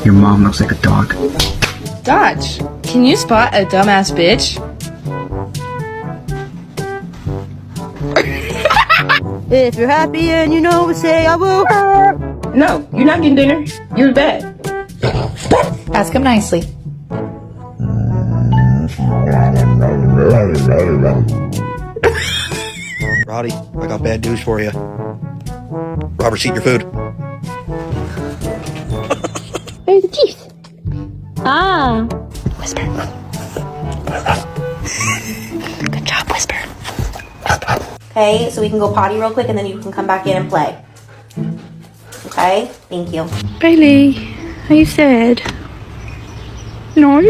Your mom looks like a dog. Dodge, can you spot a dumbass bitch? If you're happy and you know it, say I will. No, you're not getting dinner. You're bad. Ask him nicely. Roddy, I got bad news for you. Robert's eating your food. There's the teeth. Ah. Whisper. Good job, Whisper. Okay, so we can go potty real quick and then you can come back in and play. Okay, thank you. Bailey, are you sad? No.